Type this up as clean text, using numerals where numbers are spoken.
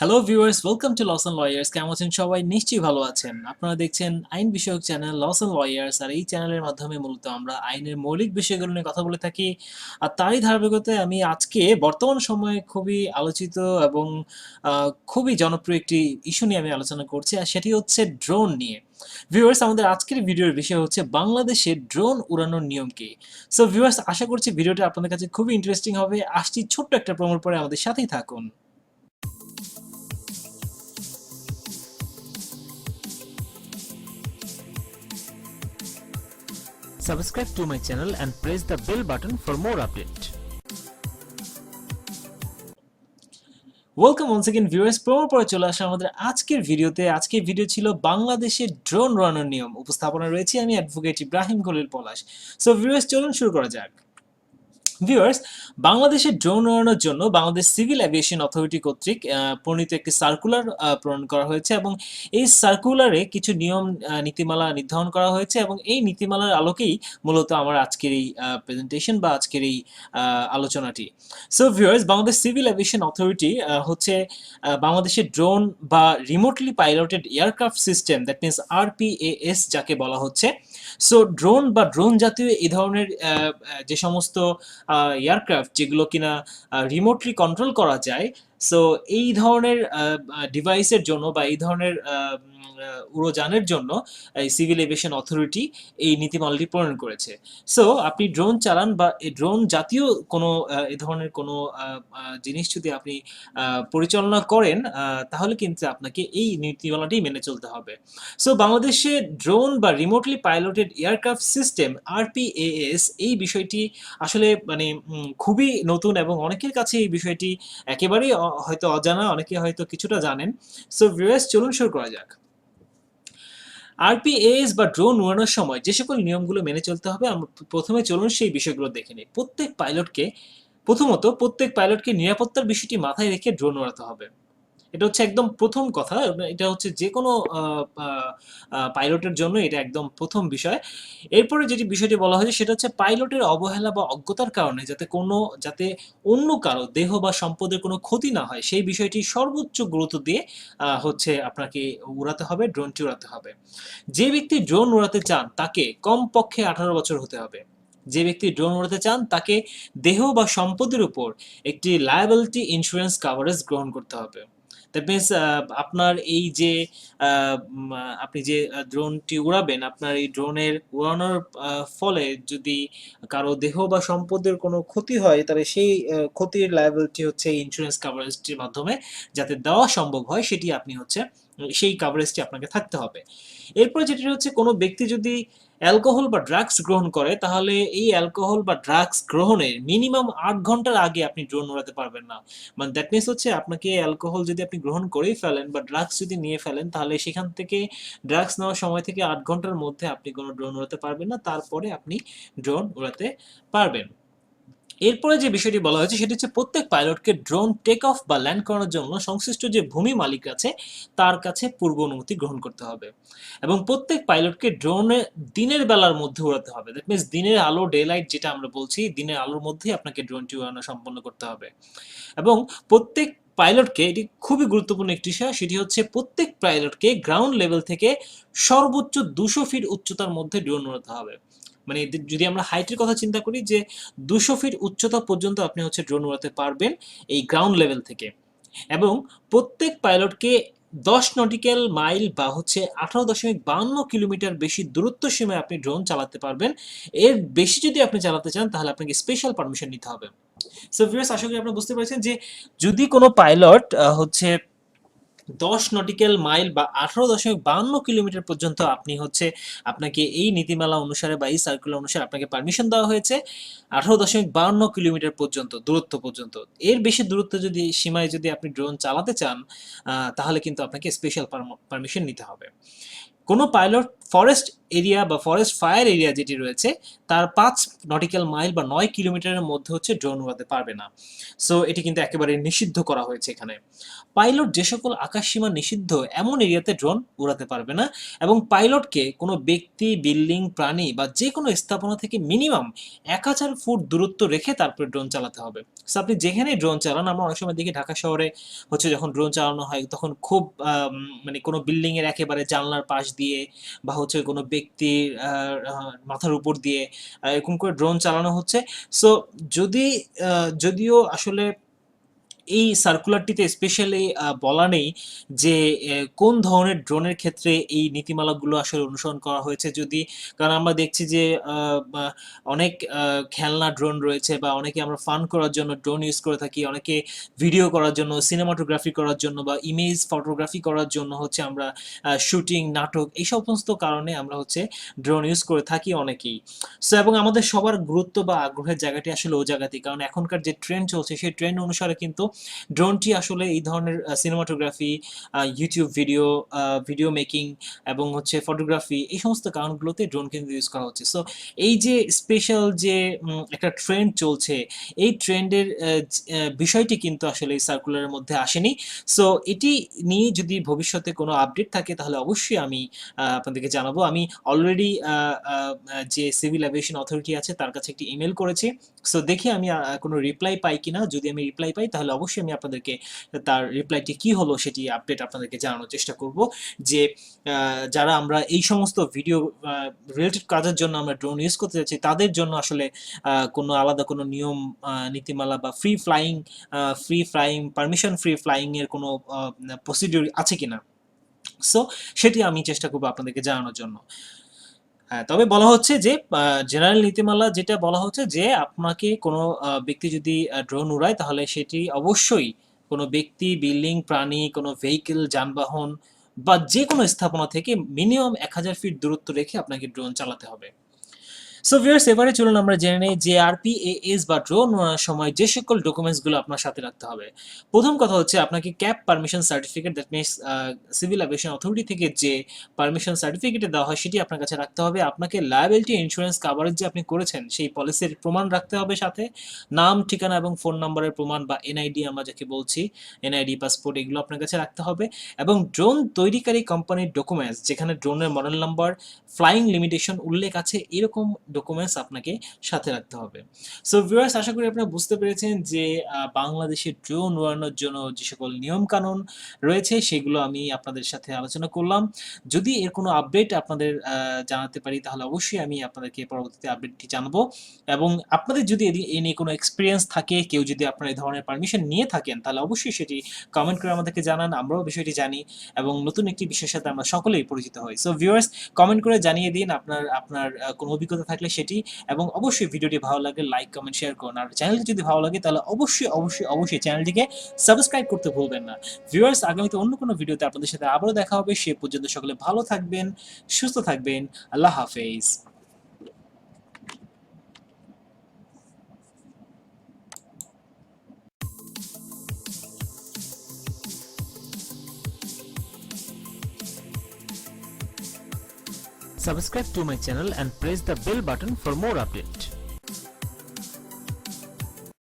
Hello viewers, welcome to Laws and Lawyers. কেমন আছেন সবাই? নিশ্চয়ই ভালো আছেন। আপনারা দেখছেন আইন বিষয়ক চ্যানেল লস অ্যান্ড লয়ার্স, আর এই চ্যানেলের মাধ্যমে মূলত আমরা আইনের মৌলিক বিষয়গুলো নিয়ে কথা বলে থাকি। আর তারই ধারাবাহিকতায় আমি আজকে বর্তমান সময়ে খুবই আলোচিত এবং খুবই জনপ্রিয় একটি ইস্যু নিয়ে আমি আলোচনা করছি, আর সেটি হচ্ছে ড্রোন নিয়ে। ভিউয়ার্স, আমাদের আজকের ভিডিওর বিষয় হচ্ছে বাংলাদেশে ড্রোন উড়ানোর নিয়ম কি। সো ভিউয়ার্স, আশা করছি ভিডিওটা আপনাদের কাছে খুবই ইন্টারেস্টিং হবে। আসছি ছোট্ট একটা প্রোমোর পরে, আমাদের সাথেই থাকুন। Subscribe to my channel and press the bell button for more update. Welcome once again viewers, প্রোমোর পরে চলে আসা আমাদের আজকের ভিডিওতে। আজকের ভিডিও ছিল বাংলাদেশে ড্রোন উড়ানোর নিয়ম। উপস্থাপনা রয়েছে আমি অ্যাডভোকেট ইব্রাহিম খলিল পলাশ। সো ভিউয়ার্স, চলুন শুরু করা যাক। ভিউয়ার্স, বাংলাদেশে ড্রোন উড়ানোর জন্য বাংলাদেশ সিভিল এভিয়েশন অথরিটি কর্তৃক প্রণীত একটি সার্কুলার প্রণয়ন করা হয়েছে, এবং এই সার্কুলারে কিছু নিয়ম নীতিমালা নির্ধারণ করা হয়েছে, এবং এই নীতিমালার আলোকেই মূলত আমার আজকের এই প্রেজেন্টেশন বা আজকের এই আলোচনাটি। So viewers, Bangladesh civil aviation authority হচ্ছে বাংলাদেশের ড্রোন বা remotely piloted aircraft system, that means RPAS যাকে বলা হচ্ছে। সো ড্রোন বা ড্রোন জাতীয় এই ধরনের যে সমস্ত এয়ারক্রাফট যেগুলো কিনা রিমোটলি কন্ট্রোল করা যায়, সো এই ধরনের ডিভাইসের জন্য বা এই ধরনের উড়োযানের জন্য এই সিভিল এভিয়েশন অথরিটি এই নীতিমালাটি প্রণয়ন করেছে। সো আপনি ড্রোন চালান বা এই ড্রোন জাতীয় কোনো এ ধরনের কোনো জিনিস যদি আপনি পরিচালনা করেন, তাহলে কিন্তু আপনাকে এই নীতিমালাটি মেনে চলতে হবে। সো বাংলাদেশে ড্রোন বা রিমোটলি পাইলটেড এয়ারক্রাফট সিস্টেম আরপিএএস এই বিষয়টি আসলে মানে খুবই নতুন, এবং অনেকের কাছে এই বিষয়টি একেবারেই হয়তো অজানা, অনেকে হয়তো কিছুটা জানেন। সো ভিউয়ার্স, চলুন শুরু করা যাক। আরপিএস বা ড্রোন উড়ানোর সময় যে সকল নিয়মগুলো মেনে চলতে হবে, আমরা প্রথমে চলুন সেই বিষয়গুলো দেখে নিই। প্রত্যেক পাইলটকে নিরাপত্তার বিষয়টি মাথায় রেখে ড্রোন উড়াতে হবে। এটা হচ্ছে একদম প্রথম কথা। এটা হচ্ছে যে কোনো পাইলটের জন্য এটা একদম প্রথম বিষয়। এরপরে যেটি বিষয়টি বলা হয়েছে সেটা হচ্ছে পাইলটের অবহেলা বা অজ্ঞতার কারণে যাতে অন্য কারো দেহ বা সম্পদের কোনো ক্ষতি না হয়, সেই বিষয়টি সর্বোচ্চ গুরুত্ব দিয়ে হচ্ছে আপনাকে উড়াতে হবে, ড্রোনটি উড়াতে হবে। যে ব্যক্তি ড্রোন উড়াতে চান তাকে কমপক্ষে 18 বছর হতে হবে। যে ব্যক্তি ড্রোন উড়াতে চান তাকে দেহ বা সম্পদের উপর একটি লায়াবিলিটি ইন্স্যুরেন্স কাভারেজ গ্রহণ করতে হবে। দ্যাট মিনস আপনার এই যে আপনি যে ড্রোনটি উড়াবেন, আপনার এই ড্রোনের উড়ানোর ফলে যদি কারো দেহ বা সম্পদের কোনো ক্ষতি হয়, তাহলে সেই ক্ষতির লায়াবিলিটি হচ্ছে এই ইন্স্যুরেন্স কাভারেজটির মাধ্যমে যাতে দেওয়া সম্ভব হয়, সেটি আপনি হচ্ছে সেই কাভারেজটি আপনাকে থাকতে হবে। এরপরে যেটি হচ্ছে, কোনো ব্যক্তি যদি অ্যালকোহল বা ড্রাগস গ্রহণ করে, তাহলে এই অ্যালকোহল বা ড্রাগস গ্রহণের মিনিমাম 8 ঘন্টার আগে আপনি ড্রোন উড়াতে পারবেন না। মানে দ্যাট মিনস হচ্ছে, আপনাকে অ্যালকোহল যদি আপনি গ্রহণ করেই ফেলেন বা ড্রাগস যদি নিয়ে ফেলেন, তাহলে সেখান থেকে ড্রাগস নেওয়ার সময় থেকে 8 ঘন্টার মধ্যে আপনি কোনো ড্রোন উড়াতে পারবেন না, তারপরে আপনি ড্রোন উড়াতে পারবেন। এরপরে যে বিষয়টি বলা হয়েছে সেটি হচ্ছে, প্রত্যেক পাইলটকে ড্রোন টেক অফ বা ল্যান্ড করানোর জন্য সংশ্লিষ্ট যে ভূমি মালিক আছে তার কাছে পূর্ব অনুমতি গ্রহণ করতে হবে, এবং প্রত্যেক পাইলটকে ড্রোনে দিনের বেলার মধ্যে উড়াতে হবে। দ্যাট মিনস দিনের আলো, ডে লাইট যেটা আমরা বলছি, দিনের আলোর মধ্যেই আপনাকে ড্রোনটি উড়ানো সম্পন্ন করতে হবে। এবং প্রত্যেক পাইলটকে, এটি খুবই গুরুত্বপূর্ণ একটি বিষয়, সেটি হচ্ছে প্রত্যেক পাইলটকে গ্রাউন্ড লেভেল থেকে সর্বোচ্চ 200 ফিট উচ্চতার মধ্যে ড্রোন উড়াতে হবে। মানে যদি আমরা হাইটের কথা চিন্তা করি, যে 200 ফিট উচ্চতা পর্যন্ত আপনি হচ্ছে ড্রোন উড়াতে পারবেন এই গ্রাউন্ড লেভেল থেকে। এবং প্রত্যেক পাইলটকে 10 নটিক্যাল মাইল বা হচ্ছে 18.52 কিলোমিটার বেশি দূরত্ব সীমায় আপনি ড্রোন চালাতে পারবেন। এর বেশি যদি আপনি চালাতে চান, তাহলে আপনাকে স্পেশাল পারমিশন নিতে হবে। সো ভিউয়ার্স, আশা করি আপনি বুঝতে পেরেছেন যে যদি কোনো পাইলট হচ্ছে 10 নটিক্যাল মাইল বা 18.52 কিলোমিটার পর্যন্ত আপনি হচ্ছে, আপনাকে এই নীতিমালা অনুসারে বা এই সার্কুলার অনুসারে আপনাকে পারমিশন দেওয়া হয়েছে 18.52 কিলোমিটার পর্যন্ত দূরত্ব পর্যন্ত। এর বেশি দূরত্ব যদি সীমায় যদি আপনি ড্রোন চালাতে চান, তাহলে কিন্তু আপনাকে স্পেশাল পারমিশন নিতে হবে। কোনো পাইলট ফরেস্ট এরিয়া বা ফরেস্ট ফায়ার এরিয়া যেটি রয়েছে তার 5 নটিক্যাল মাইল বা 9 কিলোমিটারের মধ্যে হচ্ছে ড্রোন উড়াতে পারবে না। সো এটি কিন্তু একেবারে নিষিদ্ধ করা হয়েছে এখানে। পাইলট যে সকল আকাশসীমা নিষিদ্ধ এমন এরিয়াতে ড্রোন উড়াতে পারবে না, এবং পাইলটকে কোনো ব্যক্তি, বিল্ডিং, প্রাণী বা যে কোনো স্থাপনা থেকে মিনিমাম 1000 ফুট দূরত্ব রেখে তারপরে ড্রোন চালাতে হবে। সো আপনি যেখানেই ড্রোন চালান, আমরা অনেক সময় দেখি ঢাকা শহরে হচ্ছে যখন ড্রোন চালানো হয় তখন খুব মানে কোনো বিল্ডিং এর একেবারে জানলার পাশ দিয়ে বা হচ্ছে কোনো ব্যক্তির মাথার উপর দিয়ে এরকম করে ড্রোন চালানো হচ্ছে। সো যদি যদিও আসলে এই সার্কুলারটিতে স্পেশালি বলা নেই যে কোন ধরনের ড্রোনের ক্ষেত্রে এই নীতিমালাগুলো আসলে অনুসরণ করা হয়েছে। যদি, কারণ আমরা দেখছি যে অনেক খেলনা ড্রোন রয়েছে বা অনেকে আমরা ফান করার জন্য ড্রোন ইউজ করে থাকি, অনেকে ভিডিও করার জন্য, সিনেমাটোগ্রাফি করার জন্য বা ইমেজ ফটোগ্রাফি করার জন্য হচ্ছে আমরা শুটিং, নাটক এই সমস্ত কারণে আমরা হচ্ছে ড্রোন ইউজ করে থাকি অনেকেই। সো এবং আমাদের সবার গুরুত্ব বা আগ্রহের জায়গাটি আসলে ওই জায়গাতেই, কারণ এখনকার যে ট্রেন্ড চলছে সেই ট্রেন্ড অনুসারে কিন্তু ড্রোনটি আসলে এই ধরনের cinematography, YouTube video, video making এবং হচ্ছে ফটোগ্রাফি এই সমস্ত কারণগুলোতে ড্রোন কিন্তু ইউজ করা হচ্ছে। সো এই যে স্পেশাল যে একটা ট্রেন্ড চলছে, এই ট্রেন্ডের বিষয়টি কিন্তু আসলে এই সার্কুলারের মধ্যে আসেনি। সো এটি নিয়ে যদি ভবিষ্যতে কোনো আপডেট থাকে তাহলে অবশ্যই আমি আপনাদেরকে জানাবো। আমি অলরেডি যে সিভিল এভিয়েশন অথরিটি আছে তার কাছে একটি ইমেল করেছি। সো দেখি আমি কোনো রিপ্লাই পাই কিনা। যদি আমি রিপ্লাই পাই তাহলে অবশ্যই আমি আপনাদেরকে তার রিপ্লাইটি কি হলো সেটি আপডেট আপনাদেরকে জানানোর চেষ্টা করব, যে যারা আমরা এই সমস্ত ভিডিও রিলেটেড কাজের জন্য আমরা ড্রোন ইউজ করতে যাচ্ছি তাদের জন্য আসলে কোনো আলাদা কোনো নিয়ম নীতিমালা বা free flying permission free flying এর কোনো প্রসিডিউর আছে কিনা। সো সেটি আমি চেষ্টা করবো আপনাদেরকে জানানোর জন্য। হ্যাঁ, তবে বলা হচ্ছে যে জেনারেল নীতিমালা যেটা বলা হচ্ছে যে আপনাকে কোনো ব্যক্তি যদি ড্রোন উড়ায় তাহলে সেটি অবশ্যই কোনো ব্যক্তি, বিল্ডিং, প্রাণী, কোনো ভেহিকেল, যানবাহন বা যে কোনো স্থাপনা থেকে মিনিমাম 1000 ফিট দূরত্ব রেখে আপনাকে ড্রোন চালাতে হবে। সো ভিউয়ার্স, এবারে চলুন আমরা জেনে নেই যে আরপিএএস বা ড্রোন ওড়ানোর সময় যে সকল ডকুমেন্টসগুলো আপনার সাথে রাখতে হবে। প্রথম কথা হচ্ছে আপনাকে cap permission certificate, that means civil aviation authority থেকে যে পারমিশন সার্টিফিকেট দেওয়া হয় সেটি আপনার কাছে রাখতে হবে। আপনাকে লায়াবিলিটি ইন্স্যুরেন্স কাভারেজ যে আপনি করেছেন সেই পলিসির প্রমাণ রাখতে হবে সাথে। নাম, ঠিকানা এবং ফোন নাম্বারের প্রমাণ বা এনআইডি আমরা যাকে বলছি, এনআইডি, পাসপোর্ট এগুলো আপনার কাছে রাখতে হবে। এবং ড্রোন তৈরিকারী কোম্পানির ডকুমেন্টস যেখানে ড্রোনের মডেল নাম্বার, ফ্লাইং লিমিটেশন উল্লেখ আছে এরকম ডকুমেন্টস আপনাকে সাথে রাখতে হবে। সো ভিউয়ার্স, আশা করি আপনারা বুঝতে পেরেছেন যে বাংলাদেশে ড্রোন উড়ানোর জন্য যে সকল নিয়ম কানুন রয়েছে সেগুলো আমি আপনাদের সাথে আলোচনা করলাম। যদি এর কোনো আপডেট আপনাদের জানাতে পারি তাহলে অবশ্যই আমি আপনাদেরকে পরবর্তীতে আপডেটটি জানাবো। এবং আপনাদের যদি এ নিয়ে কোনো এক্সপিরিয়েন্স থাকে, কেউ যদি আপনার এই ধরনের পারমিশন নিয়ে থাকেন তাহলে অবশ্যই সেটি কমেন্ট করে আমাদেরকে জানান, আমরাও বিষয়টি জানি এবং নতুন একটি বিষয়ের সাথে আমরা সকলেই পরিচিত হই। সো ভিউয়ার্স, কমেন্ট করে জানিয়ে দিন আপনার কোনো অভিজ্ঞতা থাকলে সেটি, এবং অবশ্যই ভিডিওটি ভালো লাগলে লাইক, কমেন্ট, শেয়ার করুন। আর চ্যানেলটি যদি ভালো লাগে তাহলে অবশ্যই চ্যানেলটিকে সাবস্ক্রাইব করতে ভুলবেন না। ভিউয়ার্স, আগামীতে অন্য কোনো ভিডিওতে আপনাদের সাথে আবারও দেখা হবে। সে পর্যন্ত সকলে ভালো থাকবেন, সুস্থ থাকবেন। আল্লাহ হাফেজ। Subscribe to my channel and press the bell button for more updates.